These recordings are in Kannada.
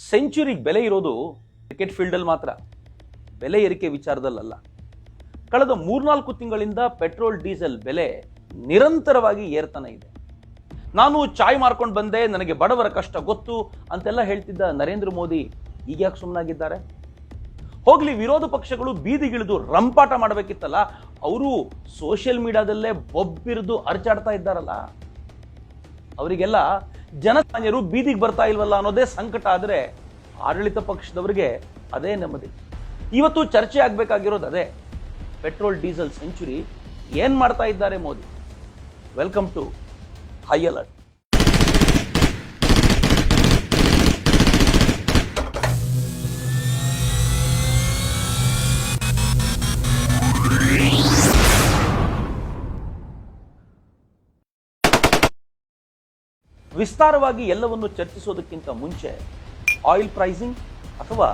ಸೆಂಚುರಿಗೆ ಬೆಲೆ ಇರೋದು ಕ್ರಿಕೆಟ್ ಫೀಲ್ಡಲ್ಲಿ ಮಾತ್ರ, ಬೆಲೆ ಏರಿಕೆ ವಿಚಾರದಲ್ಲ. ಕಳೆದ 3-4 ತಿಂಗಳಿಂದ ಪೆಟ್ರೋಲ್ ಡೀಸೆಲ್ ಬೆಲೆ ನಿರಂತರವಾಗಿ ಏರ್ತಾನೆ ಇದೆ. ನಾನು ಚಾಯ್ ಮಾರ್ಕೊಂಡು ಬಂದೆ, ನನಗೆ ಬಡವರ ಕಷ್ಟ ಗೊತ್ತು ಅಂತೆಲ್ಲ ಹೇಳ್ತಿದ್ದ ನರೇಂದ್ರ ಮೋದಿ ಈಗ ಯಾಕೆ ಸುಮ್ಮನಾಗಿದ್ದಾರೆ? ಹೋಗ್ಲಿ, ವಿರೋಧ ಪಕ್ಷಗಳು ಬೀದಿಗಿಳಿದು ರಂಪಾಟ ಮಾಡಬೇಕಿತ್ತಲ್ಲ, ಅವರು ಸೋಷಿಯಲ್ ಮೀಡಿಯಾದಲ್ಲೇ ಬೊಬ್ಬಿರಿದು ಅರ್ಚಾಡ್ತಾ ಇದ್ದಾರಲ್ಲ. ಅವರಿಗೆಲ್ಲ ಜನಸಾಮಾನ್ಯರು ಬೀದಿಗೆ ಬರ್ತಾ ಇಲ್ವಲ್ಲ ಅನ್ನೋದೇ ಸಂಕಟ. ಆದರೆ ಆಡಳಿತ ಪಕ್ಷದವರಿಗೆ ಅದೇ ನೆಮ್ಮದಿ. ಇವತ್ತು ಚರ್ಚೆ ಆಗಬೇಕಾಗಿರೋದು ಅದೇ, ಪೆಟ್ರೋಲ್ ಡೀಸೆಲ್ ಸೆಂಚುರಿ ಏನ್ ಮಾಡ್ತಾ ಇದ್ದಾರೆ Modi. Welcome to high alert. ವಿಸ್ತಾರವಾಗಿ ಎಲ್ಲವನ್ನು ಚರ್ಚಿಸೋದಕ್ಕಿಂತ ಮುಂಚೆ ಆಯಿಲ್ ಪ್ರೈಸಿಂಗ್ ಅಥವಾ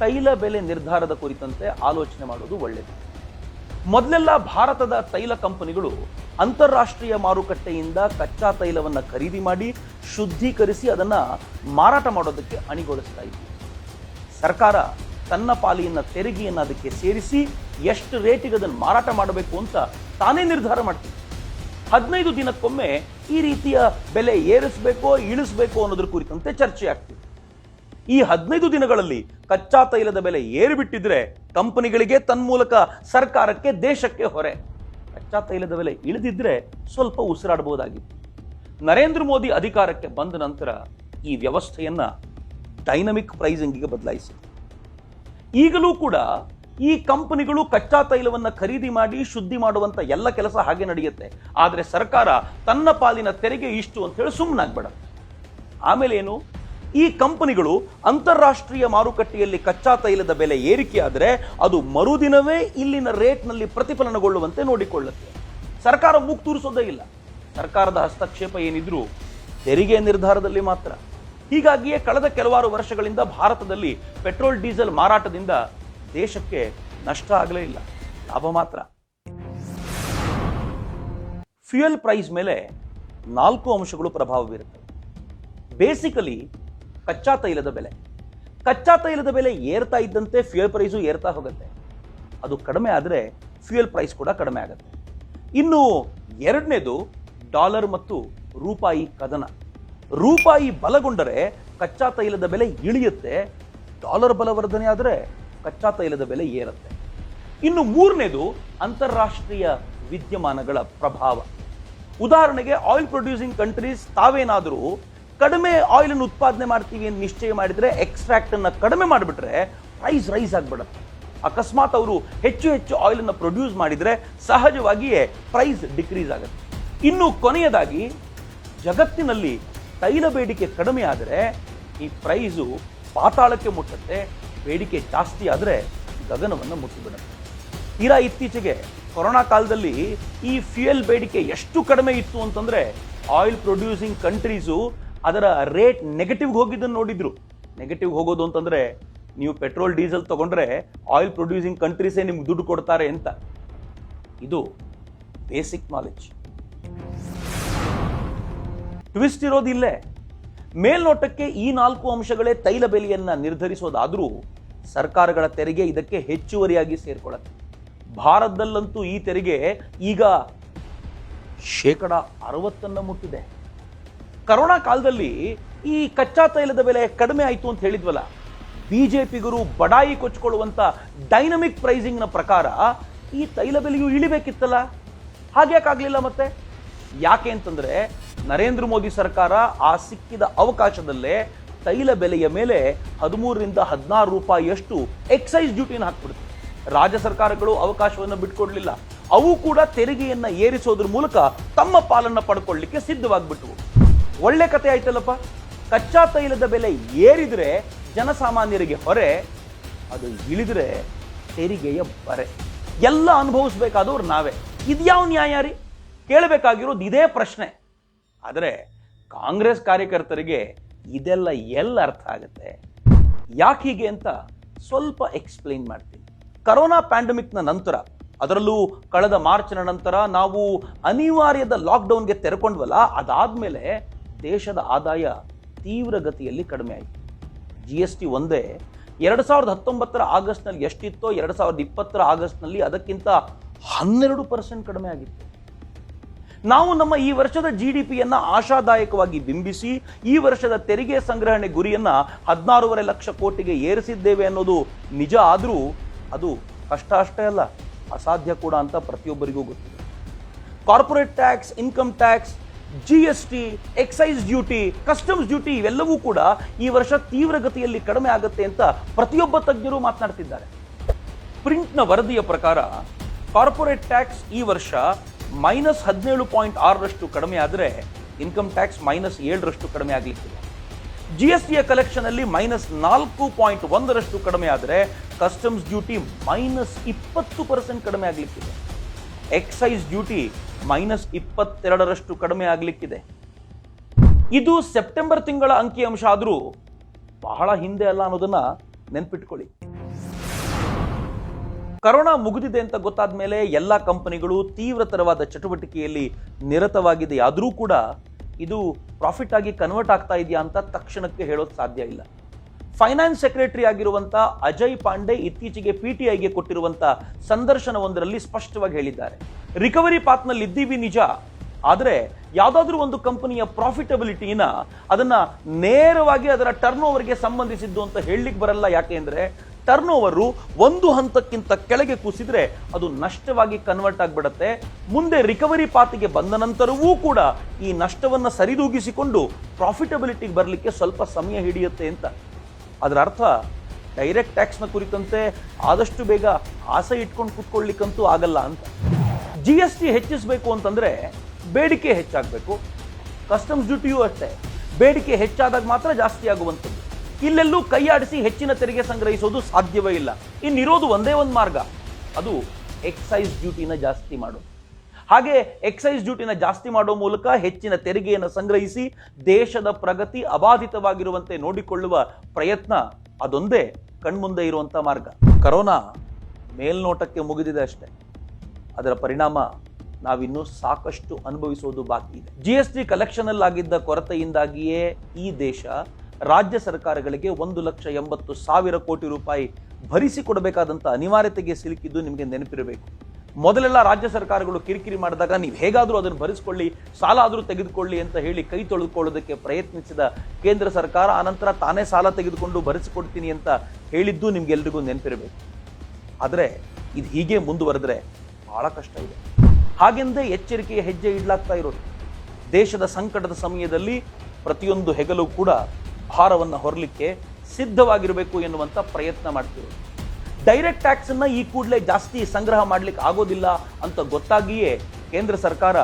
ತೈಲ ಬೆಲೆ ನಿರ್ಧಾರದ ಕುರಿತಂತೆ ಆಲೋಚನೆ ಮಾಡೋದು ಒಳ್ಳೆಯದು. ಮೊದಲೆಲ್ಲ ಭಾರತದ ತೈಲ ಕಂಪನಿಗಳು ಅಂತಾರಾಷ್ಟ್ರೀಯ ಮಾರುಕಟ್ಟೆಯಿಂದ ಕಚ್ಚಾ ತೈಲವನ್ನು ಖರೀದಿ ಮಾಡಿ ಶುದ್ಧೀಕರಿಸಿ ಅದನ್ನು ಮಾರಾಟ ಮಾಡೋದಕ್ಕೆ ಅಣಿಗೊಳಿಸ್ತಾ ಇತ್ತು. ಸರ್ಕಾರ ತನ್ನ ಪಾಲಿನ ತೆರಿಗೆಯನ್ನು ಅದಕ್ಕೆ ಸೇರಿಸಿ ಎಷ್ಟು ರೇಟಿಗೆ ಅದನ್ನು ಮಾರಾಟ ಮಾಡಬೇಕು ಅಂತ ತಾನೇ ನಿರ್ಧಾರ ಮಾಡ್ತಿತ್ತು. 15 ದಿನಕ್ಕೊಮ್ಮೆ ಈ ರೀತಿಯ ಬೆಲೆ ಏರಿಸಬೇಕೋ ಇಳಿಸಬೇಕೋ ಅನ್ನೋದ್ರ ಕುರಿತಂತೆ ಚರ್ಚೆ ಆಗ್ತಿದೆ. ಈ 15 ದಿನಗಳಲ್ಲಿ ಕಚ್ಚಾ ತೈಲದ ಬೆಲೆ ಏರಿಬಿಟ್ಟಿದ್ರೆ ಕಂಪನಿಗಳಿಗೆ, ತನ್ಮೂಲಕ ಸರ್ಕಾರಕ್ಕೆ, ದೇಶಕ್ಕೆ ಹೊರೆ. ಕಚ್ಚಾ ತೈಲದ ಬೆಲೆ ಇಳಿದಿದ್ರೆ ಸ್ವಲ್ಪ ಉಸಿರಾಡಬಹುದಾಗಿತ್ತು. ನರೇಂದ್ರ ಮೋದಿ ಅಧಿಕಾರಕ್ಕೆ ಬಂದ ನಂತರ ಈ ವ್ಯವಸ್ಥೆಯನ್ನ ಡೈನಮಿಕ್ ಪ್ರೈಸಿಂಗಿಗೆ ಬದಲಾಯಿಸಿದೆ. ಈಗಲೂ ಕೂಡ ಈ ಕಂಪನಿಗಳು ಕಚ್ಚಾ ತೈಲವನ್ನು ಖರೀದಿ ಮಾಡಿ ಶುದ್ಧಿ ಮಾಡುವಂತ ಎಲ್ಲ ಕೆಲಸ ಹಾಗೆ ನಡೆಯುತ್ತೆ. ಆದರೆ ಸರ್ಕಾರ ತನ್ನ ಪಾಲಿನ ತೆರಿಗೆ ಇಷ್ಟು ಅಂತ ಹೇಳಿ ಸುಮ್ಮನಾಗ್ಬೇಡ. ಆಮೇಲೆ ಏನು, ಈ ಕಂಪನಿಗಳು ಅಂತಾರಾಷ್ಟ್ರೀಯ ಮಾರುಕಟ್ಟೆಯಲ್ಲಿ ಕಚ್ಚಾ ತೈಲದ ಬೆಲೆ ಏರಿಕೆ ಆದರೆ ಅದು ಮರುದಿನವೇ ಇಲ್ಲಿನ ರೇಟ್ನಲ್ಲಿ ಪ್ರತಿಫಲನಗೊಳ್ಳುವಂತೆ ನೋಡಿಕೊಳ್ಳುತ್ತೆ. ಸರ್ಕಾರ ಮೂಗು ತೂರಿಸೋದೇ ಇಲ್ಲ. ಸರ್ಕಾರದ ಹಸ್ತಕ್ಷೇಪ ಏನಿದ್ರು ತೆರಿಗೆ ನಿರ್ಧಾರದಲ್ಲಿ ಮಾತ್ರ. ಹೀಗಾಗಿಯೇ ಕಳೆದ ಕೆಲವಾರು ವರ್ಷಗಳಿಂದ ಭಾರತದಲ್ಲಿ ಪೆಟ್ರೋಲ್ ಡೀಸೆಲ್ ಮಾರಾಟದಿಂದ ದೇಶಕ್ಕೆ ನಷ್ಟ ಆಗಲೇ ಇಲ್ಲ, ಲಾಭ ಮಾತ್ರ. ಫ್ಯೂಯಲ್ ಪ್ರೈಸ್ ಮೇಲೆ 4 ಅಂಶಗಳು ಪ್ರಭಾವ ಬೀರುತ್ತವೆ. ಬೇಸಿಕಲಿ ಕಚ್ಚಾ ತೈಲದ ಬೆಲೆ. ಕಚ್ಚಾ ತೈಲದ ಬೆಲೆ ಏರ್ತಾ ಇದ್ದಂತೆ ಫ್ಯೂಯಲ್ ಪ್ರೈಸು ಏರ್ತಾ ಹೋಗುತ್ತೆ. ಅದು ಕಡಿಮೆ ಆದರೆ ಫ್ಯೂಯಲ್ ಪ್ರೈಸ್ ಕೂಡ ಕಡಿಮೆ ಆಗುತ್ತೆ. ಇನ್ನು ಎರಡನೇದು ಡಾಲರ್ ಮತ್ತು ರೂಪಾಯಿ ಕದನ. ರೂಪಾಯಿ ಬಲಗೊಂಡರೆ ಕಚ್ಚಾ ತೈಲದ ಬೆಲೆ ಇಳಿಯುತ್ತೆ, ಡಾಲರ್ ಬಲವರ್ಧನೆ ಆದರೆ ಕಚ್ಚಾ ತೈಲದ ಬೆಲೆ ಏರುತ್ತೆ. ಇನ್ನು ಮೂರನೇದು ಅಂತಾರಾಷ್ಟ್ರೀಯ ವಿದ್ಯಮಾನಗಳ ಪ್ರಭಾವ. ಉದಾಹರಣೆಗೆ ಆಯಿಲ್ ಪ್ರೊಡ್ಯೂಸಿಂಗ್ ಕಂಟ್ರೀಸ್ ತಾವೇನಾದರೂ ಕಡಿಮೆ ಆಯಿಲ್ ಅನ್ನು ಉತ್ಪಾದನೆ ಮಾಡ್ತೀವಿ ಅಂತ ನಿಶ್ಚಯ ಮಾಡಿದ್ರೆ, ಎಕ್ಸ್ಟ್ರಾಕ್ಟ್ ಅನ್ನ ಕಡಿಮೆ ಮಾಡಿಬಿಟ್ರೆ ಪ್ರೈಸ್ ರೈಸ್ ಆಗಿಬಿಡುತ್ತೆ. ಅಕಸ್ಮಾತ್ ಅವರು ಹೆಚ್ಚು ಹೆಚ್ಚು ಆಯಿಲ್ ಅನ್ನು ಪ್ರೊಡ್ಯೂಸ್ ಮಾಡಿದ್ರೆ ಸಹಜವಾಗಿಯೇ ಪ್ರೈಸ್ ಡಿಕ್ರೀಸ್ ಆಗುತ್ತೆ. ಇನ್ನು ಕೊನೆಯದಾಗಿ ಜಗತ್ತಿನಲ್ಲಿ ತೈಲ ಬೇಡಿಕೆ ಕಡಿಮೆ ಆದರೆ ಈ ಪ್ರೈಸು ಪಾತಾಳಕ್ಕೆ ಮುಟ್ಟುತ್ತೆ, ಬೇಡಿಕೆ ಜಾಸ್ತಿ ಆದರೆ ಗಗನವನ್ನು ಮುಟ್ಟಿಬಿಡುತ್ತೆ. ತೀರಾ ಇತ್ತೀಚೆಗೆ ಕೊರೋನಾ ಕಾಲದಲ್ಲಿ ಈ ಫ್ಯೂಯಲ್ ಬೇಡಿಕೆ ಎಷ್ಟು ಕಡಿಮೆ ಇತ್ತು ಅಂತಂದ್ರೆ ಆಯಿಲ್ ಪ್ರೊಡ್ಯೂಸಿಂಗ್ ಕಂಟ್ರೀಸು ಅದರ ರೇಟ್ ನೆಗೆಟಿವ್ಗೆ ಹೋಗಿದ್ದನ್ನು ನೋಡಿದ್ರು. ನೆಗೆಟಿವ್ ಹೋಗೋದು ಅಂತಂದ್ರೆ ನೀವು ಪೆಟ್ರೋಲ್ ಡೀಸೆಲ್ ತಗೊಂಡ್ರೆ ಆಯಿಲ್ ಪ್ರೊಡ್ಯೂಸಿಂಗ್ ಕಂಟ್ರೀಸೇ ನಿಮ್ಗೆ ದುಡ್ಡು ಕೊಡ್ತಾರೆ ಅಂತ. ಇದು ಬೇಸಿಕ್ ನಾಲೆಡ್ಜ್. ಟ್ವಿಸ್ಟ್ ಇರೋದು ಇಲ್ಲೇ. ಮೇಲ್ನೋಟಕ್ಕೆ ಈ 4 ಅಂಶಗಳೇ ತೈಲ ಬೆಲೆಯನ್ನ ನಿರ್ಧರಿಸೋದಾದ್ರೂ ಸರ್ಕಾರಗಳ ತೆರಿಗೆ ಇದಕ್ಕೆ ಹೆಚ್ಚುವರಿಯಾಗಿ ಸೇರ್ಕೊಳ್ಳುತ್ತೆ. ಭಾರತದಲ್ಲಂತೂ ಈ ತೆರಿಗೆ ಈಗ 60% ಮುಟ್ಟಿದೆ. ಕರೋನಾ ಕಾಲದಲ್ಲಿ ಈ ಕಚ್ಚಾ ತೈಲದ ಬೆಲೆ ಕಡಿಮೆ ಆಯಿತು ಅಂತ ಹೇಳಿದ್ವಲ್ಲ, ಬಿಜೆಪಿಗರು ಬಡಾಯಿ ಕೊಚ್ಕೊಳ್ಳುವಂತ ಡೈನಮಿಕ್ ಪ್ರೈಸಿಂಗ್ ನ ಪ್ರಕಾರ ಈ ತೈಲ ಬೆಲೆಯು ಇಳಿಬೇಕಿತ್ತಲ್ಲ, ಹಾಗ್ಯಾಕಾಗ್ಲಿಲ್ಲ? ಮತ್ತೆ ಯಾಕೆ ಅಂತಂದ್ರೆ ನರೇಂದ್ರ ಮೋದಿ ಸರ್ಕಾರ ಆ ಸಿಕ್ಕಿದ ಅವಕಾಶದಲ್ಲೇ ತೈಲ ಬೆಲೆಯ ಮೇಲೆ 13ರಿಂದ 16 ರೂಪಾಯಿಯಷ್ಟು ಎಕ್ಸೈಸ್ ಡ್ಯೂಟಿನ ಹಾಕ್ಬಿಡುತ್ತೆ. ರಾಜ್ಯ ಸರ್ಕಾರಗಳು ಅವಕಾಶವನ್ನು ಬಿಟ್ಕೊಡ್ಲಿಲ್ಲ. ಅವು ಕೂಡ ತೆರಿಗೆಯನ್ನ ಏರಿಸೋದ್ರ ಮೂಲಕ ತಮ್ಮ ಪಾಲನ್ನ ಪಡ್ಕೊಳ್ಳಿಕ್ಕೆ ಸಿದ್ಧವಾಗ್ಬಿಟ್ವು. ಒಳ್ಳೆ ಕತೆ ಆಯ್ತಲ್ಲಪ್ಪ. ಕಚ್ಚಾ ತೈಲದ ಬೆಲೆ ಏರಿದ್ರೆ ಜನಸಾಮಾನ್ಯರಿಗೆ ಹೊರೆ, ಅದು ಇಳಿದ್ರೆ ತೆರಿಗೆಯ ಬರೆ. ಎಲ್ಲ ಅನುಭವಿಸ್ಬೇಕಾದವ್ರು ನಾವೇ. ಇದ್ಯಾವ ನ್ಯಾಯ ರೀ? ಕೇಳಬೇಕಾಗಿರೋದು ಇದೇ ಪ್ರಶ್ನೆ. ಆದರೆ ಕಾಂಗ್ರೆಸ್ ಕಾರ್ಯಕರ್ತರಿಗೆ ಇದೆಲ್ಲ ಎಲ್ಲ ಅರ್ಥ ಆಗುತ್ತೆ. ಯಾಕೆ ಹೀಗೆ ಅಂತ ಸ್ವಲ್ಪ ಎಕ್ಸ್ಪ್ಲೈನ್ ಮಾಡ್ತೀನಿ. ಕರೋನಾ ಪ್ಯಾಂಡಮಿಕ್ನ ನಂತರ, ಅದರಲ್ಲೂ ಕಳೆದ ಮಾರ್ಚ್ನ ನಂತರ ನಾವು ಅನಿವಾರ್ಯದ ಲಾಕ್ಡೌನ್ಗೆ ತೆರೆಕೊಂಡ್ವಲ್ಲ, ಅದಾದ್ಮೇಲೆ ದೇಶದ ಆದಾಯ ತೀವ್ರಗತಿಯಲ್ಲಿ ಕಡಿಮೆ ಆಯಿತು. GST ಒಂದೇ 2019 ಆಗಸ್ಟ್ನಲ್ಲಿ ಎಷ್ಟಿತ್ತೋ 2020 ಆಗಸ್ಟ್ನಲ್ಲಿ ಅದಕ್ಕಿಂತ 12% ಕಡಿಮೆ ಆಗಿತ್ತು. ನಾವು ನಮ್ಮ ಈ ವರ್ಷದ GDPಯನ್ನ ಆಶಾದಾಯಕವಾಗಿ ಬಿಂಬಿಸಿ ಈ ವರ್ಷದ ತೆರಿಗೆ ಸಂಗ್ರಹಣೆ ಗುರಿಯನ್ನ 16.5 ಲಕ್ಷ ಕೋಟಿಗೆ ಏರಿಸಿದ್ದೇವೆ ಅನ್ನೋದು ನಿಜ. ಆದರೂ ಅದು ಕಷ್ಟ ಅಷ್ಟೇ ಅಲ್ಲ, ಅಸಾಧ್ಯ ಕೂಡ ಅಂತ ಪ್ರತಿಯೊಬ್ಬರಿಗೂ ಗೊತ್ತಿದೆ. Corporate tax, income tax, GST, excise duty, customs duty ಇವೆಲ್ಲವೂ ಕೂಡ ಈ ವರ್ಷ ತೀವ್ರಗತಿಯಲ್ಲಿ ಕಡಿಮೆ ಆಗುತ್ತೆ ಅಂತ ಪ್ರತಿಯೊಬ್ಬ ತಜ್ಞರು ಮಾತನಾಡ್ತಿದ್ದಾರೆ. ಪ್ರಿಂಟ್ನ ವರದಿಯ ಪ್ರಕಾರ ಕಾರ್ಪೊರೇಟ್ ಟ್ಯಾಕ್ಸ್ ಈ ವರ್ಷ -17.6% ಕಡಿಮೆ ಆದರೆ ಇನ್ಕಮ್ ಟ್ಯಾಕ್ಸ್ -7% ಕಡಿಮೆ ಆಗಲಿಕ್ಕಿದೆ. GSTಯ ಕಲೆಕ್ಷನ್ ಅಲ್ಲಿ -4.1% ಕಡಿಮೆ ಆದರೆ ಕಸ್ಟಮ್ಸ್ ಡ್ಯೂಟಿ -20% ಕಡಿಮೆ ಆಗಲಿಕ್ಕಿದೆ. ಎಕ್ಸೈಸ್ ಡ್ಯೂಟಿ -22% ಕಡಿಮೆ ಆಗಲಿಕ್ಕಿದೆ. ಇದು ಸೆಪ್ಟೆಂಬರ್ ತಿಂಗಳ ಅಂಕಿಅಂಶ ಆದರೂ ಬಹಳ ಹಿಂದೆ ಅಲ್ಲ ಅನ್ನೋದನ್ನ ನೆನ್ಪಿಟ್ಕೊಳ್ಳಿ. ಕರೋನಾ ಮುಗಿದಿದೆ ಅಂತ ಗೊತ್ತಾದ ಮೇಲೆ ಎಲ್ಲ ಕಂಪನಿಗಳು ತೀವ್ರತರವಾದ ಚಟುವಟಿಕೆಯಲ್ಲಿ ನಿರತವಾಗಿದೆ. ಆದರೂ ಕೂಡ ಇದು ಪ್ರಾಫಿಟ್ ಆಗಿ ಕನ್ವರ್ಟ್ ಆಗ್ತಾ ಇದೆಯಾ ಅಂತ ತಕ್ಷಣಕ್ಕೆ ಹೇಳೋದು ಸಾಧ್ಯ ಇಲ್ಲ. ಫೈನಾನ್ಸ್ ಸೆಕ್ರೆಟರಿ ಆಗಿರುವಂತ ಅಜಯ್ ಪಾಂಡೆ ಇತ್ತೀಚೆಗೆ PTIಗೆ ಕೊಟ್ಟಿರುವಂತ ಸಂದರ್ಶನವೊಂದರಲ್ಲಿ ಸ್ಪಷ್ಟವಾಗಿ ಹೇಳಿದ್ದಾರೆ, ರಿಕವರಿ ಪಾತ್ನಲ್ಲಿ ಇದ್ದೀವಿ ನಿಜ, ಆದರೆ ಯಾವುದಾದ್ರೂ ಒಂದು ಕಂಪನಿಯ ಪ್ರಾಫಿಟಬಿಲಿಟಿನ ಅದನ್ನ ನೇರವಾಗಿ ಅದರ ಟರ್ನ್ ಓವರ್ಗೆ ಸಂಬಂಧಿಸಿದ್ದು ಅಂತ ಹೇಳಲಿಕ್ಕೆ ಬರಲ್ಲ. ಯಾಕೆ ಅಂದ್ರೆ ಟರ್ನ್ ಓವರು ಒಂದು ಹಂತಕ್ಕಿಂತ ಕೆಳಗೆ ಕುಸಿದ್ರೆ ಅದು ನಷ್ಟವಾಗಿ ಕನ್ವರ್ಟ್ ಆಗಿಬಿಡುತ್ತೆ. ಮುಂದೆ ರಿಕವರಿ ಪಾತಿಗೆ ಬಂದ ನಂತರವೂ ಕೂಡ ಈ ನಷ್ಟವನ್ನು ಸರಿದೂಗಿಸಿಕೊಂಡು ಪ್ರಾಫಿಟಬಿಲಿಟಿಗೆ ಬರಲಿಕ್ಕೆ ಸ್ವಲ್ಪ ಸಮಯ ಹಿಡಿಯುತ್ತೆ ಅಂತ. ಅದರ ಅರ್ಥ ಡೈರೆಕ್ಟ್ ಟ್ಯಾಕ್ಸ್ನ ಕುರಿತಂತೆ ಆದಷ್ಟು ಬೇಗ ಆಸೆ ಇಟ್ಕೊಂಡು ಕೂತ್ಕೊಳ್ಳಿಕ್ಕಂತೂ ಆಗಲ್ಲ ಅಂತ. GST ಹೆಚ್ಚಿಸಬೇಕು ಅಂತಂದ್ರೆ ಬೇಡಿಕೆ ಹೆಚ್ಚಾಗಬೇಕು. ಕಸ್ಟಮ್ಸ್ ಡ್ಯೂಟಿಯೂ ಅಷ್ಟೇ, ಬೇಡಿಕೆ ಹೆಚ್ಚಾದಾಗ ಮಾತ್ರ ಜಾಸ್ತಿ ಆಗುವಂಥದ್ದು. ಇಲ್ಲೆಲ್ಲೂ ಕೈಯಾಡಿಸಿ ಹೆಚ್ಚಿನ ತೆರಿಗೆ ಸಂಗ್ರಹಿಸೋದು ಸಾಧ್ಯವೇ ಇಲ್ಲ. ಇನ್ನಿರೋದು ಒಂದೇ ಒಂದು ಮಾರ್ಗ, ಅದು ಎಕ್ಸೈಸ್ ಡ್ಯೂಟಿನ ಜಾಸ್ತಿ ಮಾಡೋದು. ಹಾಗೆ ಎಕ್ಸೈಸ್ ಡ್ಯೂಟಿನ ಜಾಸ್ತಿ ಮಾಡೋ ಮೂಲಕ ಹೆಚ್ಚಿನ ತೆರಿಗೆಯನ್ನು ಸಂಗ್ರಹಿಸಿ ದೇಶದ ಪ್ರಗತಿ ಅಬಾಧಿತವಾಗಿರುವಂತೆ ನೋಡಿಕೊಳ್ಳುವ ಪ್ರಯತ್ನ, ಅದೊಂದೇ ಕಣ್ಮುಂದೆ ಇರುವಂತ ಮಾರ್ಗ. ಕರೋನಾ ಮೇಲ್ನೋಟಕ್ಕೆ ಮುಗಿದಿದೆ ಅಷ್ಟೇ, ಅದರ ಪರಿಣಾಮ ನಾವಿನ್ನೂ ಸಾಕಷ್ಟು ಅನುಭವಿಸೋದು ಬಾಕಿ ಇದೆ. GST ಕಲೆಕ್ಷನ್ ಅಲ್ಲಾಗಿದ್ದ ಕೊರತೆಯಿಂದಾಗಿಯೇ ಈ ದೇಶ ರಾಜ್ಯ ಸರ್ಕಾರಗಳಿಗೆ 1,80,000 ಕೋಟಿ ರೂಪಾಯಿ ಭರಿಸಿಕೊಡಬೇಕಾದಂಥ ಅನಿವಾರ್ಯತೆಗೆ ಸಿಲುಕಿದ್ದು ನಿಮಗೆ ನೆನಪಿರಬೇಕು. ಮೊದಲೆಲ್ಲ ರಾಜ್ಯ ಸರ್ಕಾರಗಳು ಕಿರಿಕಿರಿ ಮಾಡಿದಾಗ ನೀವು ಹೇಗಾದರೂ ಅದನ್ನು ಭರಿಸಿಕೊಳ್ಳಿ, ಸಾಲ ಆದರೂ ತೆಗೆದುಕೊಳ್ಳಿ ಅಂತ ಹೇಳಿ ಕೈ ತೊಳೆದುಕೊಳ್ಳೋದಕ್ಕೆ ಪ್ರಯತ್ನಿಸಿದ ಕೇಂದ್ರ ಸರ್ಕಾರ ಆನಂತರ ತಾನೇ ಸಾಲ ತೆಗೆದುಕೊಂಡು ಭರಿಸಿಕೊಡ್ತೀನಿ ಅಂತ ಹೇಳಿದ್ದು ನಿಮ್ಗೆಲ್ರಿಗೂ ನೆನಪಿರಬೇಕು. ಆದರೆ ಇದು ಹೀಗೆ ಮುಂದುವರೆದ್ರೆ ಬಹಳ ಕಷ್ಟ ಇದೆ. ಹಾಗೆಂದೇ ಎಚ್ಚರಿಕೆಯ ಹೆಜ್ಜೆ ಇಡ್ಲಾಗ್ತಾ ಇರೋದು. ದೇಶದ ಸಂಕಟದ ಸಮಯದಲ್ಲಿ ಪ್ರತಿಯೊಂದು ಹೆಗಲು ಕೂಡ ಭಾರವನ್ನು ಹೊರಲಿಕ್ಕೆ ಸಿದ್ಧವಾಗಿರಬೇಕು ಎನ್ನುವಂಥ ಪ್ರಯತ್ನ ಮಾಡ್ತಿರೋದು. ಡೈರೆಕ್ಟ್ ಟ್ಯಾಕ್ಸ್ ಅನ್ನ ಈ ಕೂಡಲೇ ಜಾಸ್ತಿ ಸಂಗ್ರಹ ಮಾಡ್ಲಿಕ್ಕೆ ಆಗೋದಿಲ್ಲ ಅಂತ ಗೊತ್ತಾಗಿಯೇ ಕೇಂದ್ರ ಸರ್ಕಾರ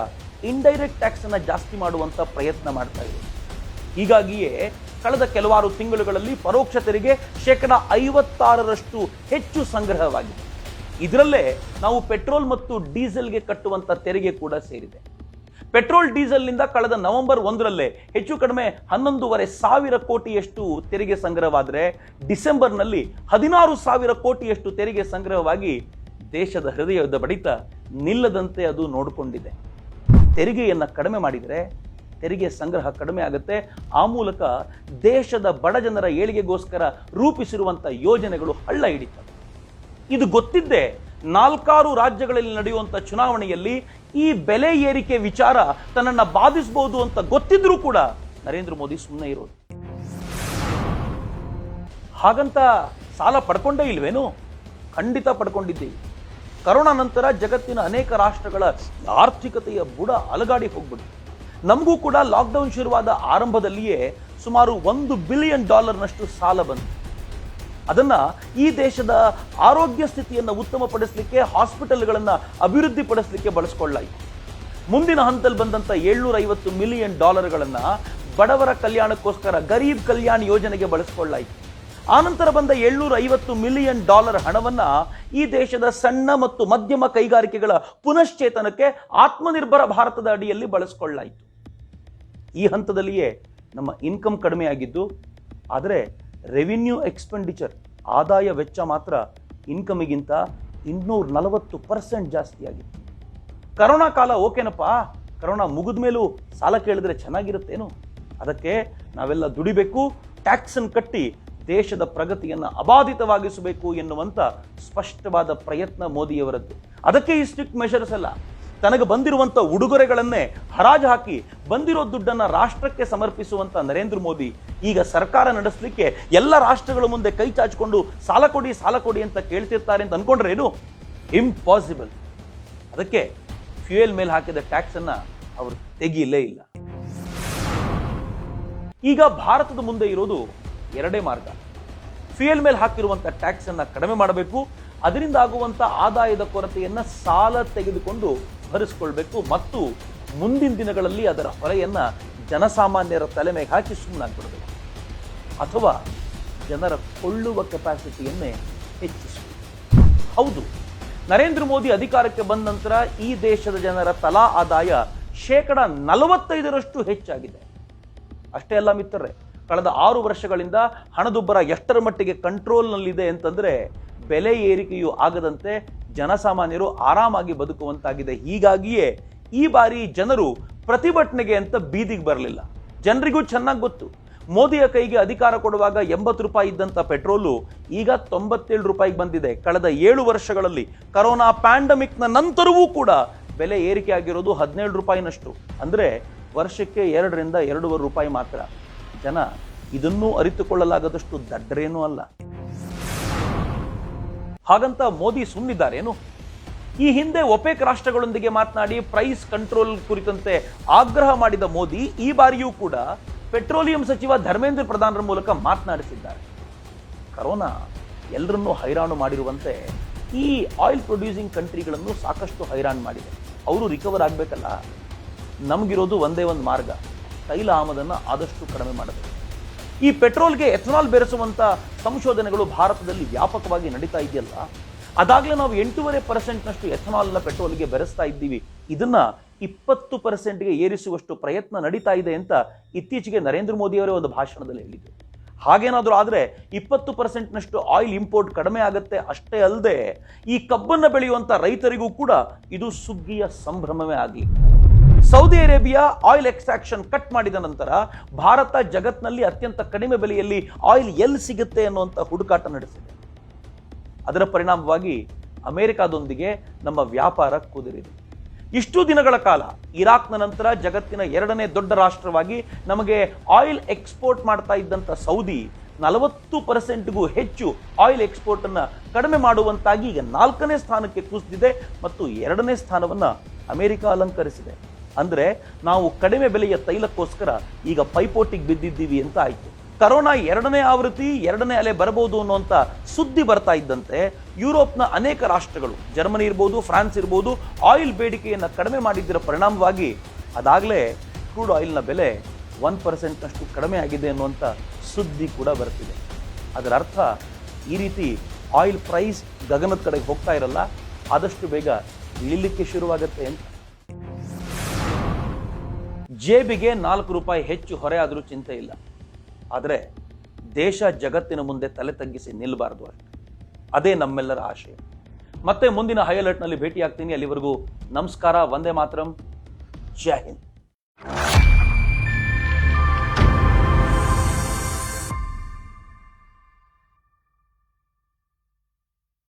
ಇಂಡೈರೆಕ್ಟ್ ಟ್ಯಾಕ್ಸ್ ಅನ್ನ ಜಾಸ್ತಿ ಮಾಡುವಂತ ಪ್ರಯತ್ನ ಮಾಡ್ತಾ ಇದೆ. ಹೀಗಾಗಿಯೇ ಕಳೆದ ಕೆಲವಾರು ತಿಂಗಳುಗಳಲ್ಲಿ ಪರೋಕ್ಷ ತೆರಿಗೆ 56% ಹೆಚ್ಚು ಸಂಗ್ರಹವಾಗಿದೆ. ಇದರಲ್ಲೇ ನಾವು ಪೆಟ್ರೋಲ್ ಮತ್ತು ಡೀಸೆಲ್ಗೆ ಕಟ್ಟುವಂತ ತೆರಿಗೆ ಕೂಡ ಸೇರಿದೆ. ಪೆಟ್ರೋಲ್ ಡೀಸೆಲ್ನಿಂದ ಕಳೆದ ನವೆಂಬರ್ 1ರಲ್ಲೇ ಹೆಚ್ಚು ಕಡಿಮೆ 11,500 ಕೋಟಿಯಷ್ಟು ತೆರಿಗೆ ಸಂಗ್ರಹವಾದರೆ ಡಿಸೆಂಬರ್ನಲ್ಲಿ 16,000 ಕೋಟಿಯಷ್ಟು ತೆರಿಗೆ ಸಂಗ್ರಹವಾಗಿ ದೇಶದ ಹೃದಯದ ಬಡಿತ ನಿಲ್ಲದಂತೆ ಅದು ನೋಡಿಕೊಂಡಿದೆ. ತೆರಿಗೆಯನ್ನು ಕಡಿಮೆ ಮಾಡಿದರೆ ತೆರಿಗೆ ಸಂಗ್ರಹ ಕಡಿಮೆ ಆಗುತ್ತೆ. ಆ ಮೂಲಕ ದೇಶದ ಬಡ ಜನರ ಏಳಿಗೆಗೋಸ್ಕರ ರೂಪಿಸಿರುವಂಥ ಯೋಜನೆಗಳು ಹಳ್ಳ ಹಿಡಿತವೆ. ಇದು ಗೊತ್ತಿದ್ದೇ 4 ರಾಜ್ಯಗಳಲ್ಲಿ ನಡೆಯುವಂಥ ಚುನಾವಣೆಯಲ್ಲಿ ಈ ಬೆಲೆ ಏರಿಕೆ ವಿಚಾರ ತನ್ನನ್ನು ಬಾಧಿಸಬಹುದು ಅಂತ ಗೊತ್ತಿದ್ರೂ ಕೂಡ ನರೇಂದ್ರ ಮೋದಿ ಸುಮ್ಮನೆ ಇರೋದು. ಹಾಗಂತ ಸಾಲ ಪಡ್ಕೊಂಡೇ ಇಲ್ವೇನು? ಖಂಡಿತ ಪಡ್ಕೊಂಡಿದ್ದೀವಿ. ಕರೋನಾ ನಂತರ ಜಗತ್ತಿನ ಅನೇಕ ರಾಷ್ಟ್ರಗಳ ಆರ್ಥಿಕತೆಯ ಬುಡ ಅಲಗಾಡಿ ಹೋಗ್ಬಿಟ್ಟು ನಮಗೂ ಕೂಡ ಲಾಕ್ಡೌನ್ ಶುರುವಾದ ಆರಂಭದಲ್ಲಿಯೇ ಸುಮಾರು $1 ಬಿಲಿಯನ್ ಸಾಲ ಬಂತು. ಅದನ್ನ ಈ ದೇಶದ ಆರೋಗ್ಯ ಸ್ಥಿತಿಯನ್ನು ಉತ್ತಮಪಡಿಸಲಿಕ್ಕೆ, ಹಾಸ್ಪಿಟಲ್ಗಳನ್ನು ಅಭಿವೃದ್ಧಿಪಡಿಸಲಿಕ್ಕೆ ಬಳಸಿಕೊಳ್ಳಲಾಯಿತು. ಮುಂದಿನ ಹಂತದಲ್ಲಿ ಬಂದಂಥ $750 ಮಿಲಿಯನ್ ಬಡವರ ಕಲ್ಯಾಣಕ್ಕೋಸ್ಕರ ಗರೀಬ್ ಕಲ್ಯಾಣ್ ಯೋಜನೆಗೆ ಬಳಸಿಕೊಳ್ಳಲಾಯಿತು. ಆನಂತರ ಬಂದ $750 ಮಿಲಿಯನ್ ಹಣವನ್ನ ಈ ದೇಶದ ಸಣ್ಣ ಮತ್ತು ಮಧ್ಯಮ ಕೈಗಾರಿಕೆಗಳ ಪುನಶ್ಚೇತನಕ್ಕೆ ಆತ್ಮನಿರ್ಭರ ಭಾರತದ ಅಡಿಯಲ್ಲಿ ಬಳಸಿಕೊಳ್ಳಲಾಯಿತು. ಈ ಹಂತದಲ್ಲಿಯೇ ನಮ್ಮ ಇನ್ಕಮ್ ಕಡಿಮೆ ಆಗಿದ್ದು, ಆದರೆ ರೆವಿನ್ಯೂ ಎಕ್ಸ್ಪೆಂಡಿಚರ್ ಆದಾಯ ವೆಚ್ಚ ಮಾತ್ರ ಇನ್ಕಮಿಗಿಂತ 240% ಜಾಸ್ತಿ ಆಗಿತ್ತು. ಕರೋನಾ ಕಾಲ ಓಕೆನಪ್ಪ, ಕರೋನಾ ಮುಗಿದ ಮೇಲೂ ಸಾಲ ಕೇಳಿದ್ರೆ ಚೆನ್ನಾಗಿರುತ್ತೇನು? ಅದಕ್ಕೆ ನಾವೆಲ್ಲ ದುಡಿಬೇಕು, ಟ್ಯಾಕ್ಸನ್ನು ಕಟ್ಟಿ ದೇಶದ ಪ್ರಗತಿಯನ್ನು ಅಬಾಧಿತವಾಗಿಸಬೇಕು ಎನ್ನುವಂತ ಸ್ಪಷ್ಟವಾದ ಪ್ರಯತ್ನ ಮೋದಿಯವರದ್ದು. ಅದಕ್ಕೆ ಈ ಸ್ಟ್ರಿಕ್ಟ್ ಮೆಷರ್ಸ್ ಅಲ್ಲ. ತನಗೆ ಬಂದಿರುವಂತ ಉಡುಗೊರೆಗಳನ್ನೇ ಹರಾಜು ಹಾಕಿ ಬಂದಿರೋ ದುಡ್ಡನ್ನ ರಾಷ್ಟ್ರಕ್ಕೆ ಸಮರ್ಪಿಸುವಂತ ನರೇಂದ್ರ ಮೋದಿ ಈಗ ಸರ್ಕಾರ ನಡೆಸಲಿಕ್ಕೆ ಎಲ್ಲ ರಾಷ್ಟ್ರಗಳ ಮುಂದೆ ಕೈ ಚಾಚಿಕೊಂಡು ಸಾಲ ಕೊಡಿ ಅಂತ ಕೇಳ್ತಿರ್ತಾರೆ ಅಂತ ಅನ್ಕೊಂಡ್ರೆ ಏನು? ಇಂಪಾಸಿಬಲ್. ಅದಕ್ಕೆ ಫ್ಯೂಯಲ್ ಮೇಲೆ ಹಾಕಿದ ಟ್ಯಾಕ್ಸ್ ಅನ್ನ ಅವರು ತೆಗೀಲೇ ಇಲ್ಲ. ಈಗ ಭಾರತದ ಮುಂದೆ ಇರೋದು ಎರಡೇ ಮಾರ್ಗ. ಫ್ಯೂಯಲ್ ಮೇಲೆ ಹಾಕಿರುವಂತ ಟ್ಯಾಕ್ಸ್ ಅನ್ನ ಕಡಿಮೆ ಮಾಡಬೇಕು, ಅದರಿಂದ ಆಗುವಂತ ಆದಾಯದ ಕೊರತೆಯನ್ನ ಸಾಲ ತೆಗೆದುಕೊಂಡು ಭರಿಸಿಕೊಳ್ಬೇಕು, ಮತ್ತು ಮುಂದಿನ ದಿನಗಳಲ್ಲಿ ಅದರ ಹೊರೆಯನ್ನ ಜನಸಾಮಾನ್ಯರ ತಲೆ ಮೇಲೆ ಹಾಕಿ ಸುಮ್ಮನಾಗ್ಬಿಡಬೇಕು, ಅಥವಾ ಜನರ ಕೊಳ್ಳುವ ಕೆಪಾಸಿಟಿಯನ್ನೇ ಹೆಚ್ಚಿಸಬೇಕು. ಹೌದು, ನರೇಂದ್ರ ಮೋದಿ ಅಧಿಕಾರಕ್ಕೆ ಬಂದ ನಂತರ ಈ ದೇಶದ ಜನರ ತಲಾ ಆದಾಯ 45% ಹೆಚ್ಚಾಗಿದೆ. ಅಷ್ಟೇ ಅಲ್ಲ ಮಿತ್ರರೇ, ಕಳೆದ 6 ವರ್ಷಗಳಿಂದ ಹಣದುಬ್ಬರ ಎಷ್ಟರ ಮಟ್ಟಿಗೆ ಕಂಟ್ರೋಲ್ನಲ್ಲಿದೆ ಅಂತಂದ್ರೆ ಬೆಲೆ ಏರಿಕೆಯೂ ಆಗದಂತೆ ಜನಸಾಮಾನ್ಯರು ಆರಾಮಾಗಿ ಬದುಕುವಂತಾಗಿದೆ. ಹೀಗಾಗಿಯೇ ಈ ಬಾರಿ ಜನರು ಪ್ರತಿಭಟನೆಗೆ ಅಂತ ಬೀದಿಗೆ ಬರಲಿಲ್ಲ. ಜನರಿಗೂ ಚೆನ್ನಾಗಿ ಗೊತ್ತು, ಮೋದಿಯ ಕೈಗೆ ಅಧಿಕಾರ ಕೊಡುವಾಗ 80 ರೂಪಾಯಿ ಇದ್ದಂತ ಪೆಟ್ರೋಲು ಈಗ 97 ರೂಪಾಯಿಗೆ ಬಂದಿದೆ. ಕಳೆದ 7 ವರ್ಷಗಳಲ್ಲಿ ಕರೋನಾ ಪ್ಯಾಂಡಮಿಕ್ನ ನಂತರವೂ ಕೂಡ ಬೆಲೆ ಏರಿಕೆ ಆಗಿರೋದು 17 ರೂಪಾಯಿನಷ್ಟು. ಅಂದ್ರೆ ವರ್ಷಕ್ಕೆ 2 ರಿಂದ 2.5 ರೂಪಾಯಿ ಮಾತ್ರ. ಜನ ಇದನ್ನೂ ಅರಿತುಕೊಳ್ಳಲಾಗದಷ್ಟು ದಡ್ಡರೇನೂ ಅಲ್ಲ. ಹಾಗಂತ ಮೋದಿ ಸುಮ್ಮನಿದ್ದಾರೇನು? ಈ ಹಿಂದೆ ಒಪೆಕ್ ರಾಷ್ಟ್ರಗಳೊಂದಿಗೆ ಮಾತನಾಡಿ ಪ್ರೈಸ್ ಕಂಟ್ರೋಲ್ ಕುರಿತಂತೆ ಆಗ್ರಹ ಮಾಡಿದ ಮೋದಿ ಈ ಬಾರಿಯೂ ಕೂಡ ಪೆಟ್ರೋಲಿಯಂ ಸಚಿವ ಧರ್ಮೇಂದ್ರ ಪ್ರಧಾನರ ಮೂಲಕ ಮಾತನಾಡಿಸಿದ್ದಾರೆ. ಕರೋನಾ ಎಲ್ಲರನ್ನೂ ಹೈರಾಣು ಮಾಡಿರುವಂತೆ ಈ ಆಯಿಲ್ ಪ್ರೊಡ್ಯೂಸಿಂಗ್ ಕಂಟ್ರಿಗಳನ್ನು ಸಾಕಷ್ಟು ಹೈರಾಣು ಮಾಡಿದೆ. ಅವರು ರಿಕವರ್ ಆಗಬೇಕಲ್ಲ. ನಮಗಿರೋದು ಒಂದೇ ಒಂದು ಮಾರ್ಗ, ತೈಲ ಆಮದನ್ನು ಆದಷ್ಟು ಕಡಿಮೆ ಮಾಡಬೇಕು. ಈ ಪೆಟ್ರೋಲ್ಗೆ ಎಥನಾಲ್ ಬೆರೆಸುವಂತ ಸಂಶೋಧನೆಗಳು ಭಾರತದಲ್ಲಿ ವ್ಯಾಪಕವಾಗಿ ನಡೀತಾ ಇದೆಯಲ್ಲ, ಅದಾಗಲೇ ನಾವು 8.5% ಎಥನಾಲ್ನ ಪೆಟ್ರೋಲ್ಗೆ ಬೆರೆಸ್ತಾ ಇದ್ದೀವಿ. ಇದನ್ನ 20%ಗೆ ಏರಿಸುವಷ್ಟು ಪ್ರಯತ್ನ ನಡೀತಾ ಇದೆ ಅಂತ ಇತ್ತೀಚೆಗೆ ನರೇಂದ್ರ ಮೋದಿ ಅವರೇ ಒಂದು ಭಾಷಣದಲ್ಲಿ ಹೇಳಿದ್ರು. ಹಾಗೇನಾದ್ರೂ ಆದ್ರೆ 20%ನಷ್ಟು ಆಯಿಲ್ ಇಂಪೋರ್ಟ್ ಕಡಿಮೆ ಆಗುತ್ತೆ. ಅಷ್ಟೇ ಅಲ್ಲದೆ ಈ ಕಬ್ಬನ್ನು ಬೆಳೆಯುವಂತ ರೈತರಿಗೂ ಕೂಡ ಇದು ಸುಗ್ಗಿಯ ಸಂಭ್ರಮವೇ ಆಗಲಿ. Saudi Arabia oil extraction cut ಮಾಡಿದ ನಂತರ ಭಾರತ ಜಗತ್ನಲ್ಲಿ ಅತ್ಯಂತ ಕಡಿಮೆ ಬೆಲೆಯಲ್ಲಿ ಆಯಿಲ್ ಎಲ್ಲಿ ಸಿಗುತ್ತೆ ಅನ್ನುವಂಥ ಹುಡುಕಾಟ ನಡೆಸಿದೆ. ಅದರ ಪರಿಣಾಮವಾಗಿ ಅಮೆರಿಕಾದೊಂದಿಗೆ ನಮ್ಮ ವ್ಯಾಪಾರ ಕುದುರಿದೆ. ಇಷ್ಟು ದಿನಗಳ ಕಾಲ ಇರಾಕ್ನ ನಂತರ ಜಗತ್ತಿನ 2ನೇ ದೊಡ್ಡ ರಾಷ್ಟ್ರವಾಗಿ ನಮಗೆ ಆಯಿಲ್ ಎಕ್ಸ್ಪೋರ್ಟ್ ಮಾಡ್ತಾ ಇದ್ದಂಥ ಸೌದಿ 40%ಗೂ ಹೆಚ್ಚು ಆಯಿಲ್ ಎಕ್ಸ್ಪೋರ್ಟ್ ಅನ್ನ ಕಡಿಮೆ ಮಾಡುವಂತಾಗಿ ಈಗ 4ನೇ ಸ್ಥಾನಕ್ಕೆ ಕುಸಿದಿದೆ ಮತ್ತು 2ನೇ ಸ್ಥಾನವನ್ನ ಅಮೆರಿಕ ಅಲಂಕರಿಸಿದೆ. ಅಂದ್ರೆ ನಾವು ಕಡಿಮೆ ಬೆಲೆಯ ತೈಲಕ್ಕೋಸ್ಕರ ಈಗ ಪೈಪೋಟಿಗೆ ಬಿದ್ದಿದ್ದೀವಿ ಅಂತ ಆಯ್ತು. ಕರೋನಾ 2ನೇ ಆವೃತ್ತಿ 2ನೇ ಅಲೆ ಬರಬಹುದು ಅನ್ನುವಂತ ಸುದ್ದಿ ಬರ್ತಾ ಇದ್ದಂತೆ ಯುರೋಪ್ನ ಅನೇಕ ರಾಷ್ಟ್ರಗಳು, ಜರ್ಮನಿ ಇರ್ಬೋದು, ಫ್ರಾನ್ಸ್ ಇರ್ಬೋದು, ಆಯಿಲ್ ಬೇಡಿಕೆಯನ್ನು ಕಡಿಮೆ ಮಾಡಿದ್ದರ ಪರಿಣಾಮವಾಗಿ ಅದಾಗಲೇ ಕ್ರೂಡ್ ಆಯಿಲ್ನ ಬೆಲೆ 1%ನಷ್ಟು ಕಡಿಮೆ ಆಗಿದೆ ಅನ್ನುವಂಥ ಸುದ್ದಿ ಕೂಡ ಬರ್ತಿದೆ. ಅದರ ಅರ್ಥ ಈ ರೀತಿ ಆಯಿಲ್ ಪ್ರೈಸ್ ಗಗನದ ಕಡೆಗೆ ಹೋಗ್ತಾ ಇರಲ್ಲ, ಆದಷ್ಟು ಬೇಗ ಇಳಿಲಿಕ್ಕೆ ಶುರುವಾಗುತ್ತೆ ಅಂತ. ಜೇಬಿಗೆ 4 ರೂಪಾಯಿ ಹೆಚ್ಚು ಹೊರೆ ಆದರೂ ಚಿಂತೆ ಇಲ್ಲ, ಆದರೆ ದೇಶ ಜಗತ್ತಿನ ಮುಂದೆ ತಲೆ ತಗ್ಗಿಸಿ ನಿಲ್ಲಬಾರದು ಅಷ್ಟೇ. ಅದೇ ನಮ್ಮೆಲ್ಲರ ಆಶಯ. ಮತ್ತೆ ಮುಂದಿನ ಹೈ ಅಲರ್ಟ್ನಲ್ಲಿ ಭೇಟಿ ಆಗ್ತೀನಿ. ಅಲ್ಲಿವರೆಗೂ ನಮಸ್ಕಾರ. ವಂದೇ ಮಾತರಂ. ಜೈ ಹಿಂದ್.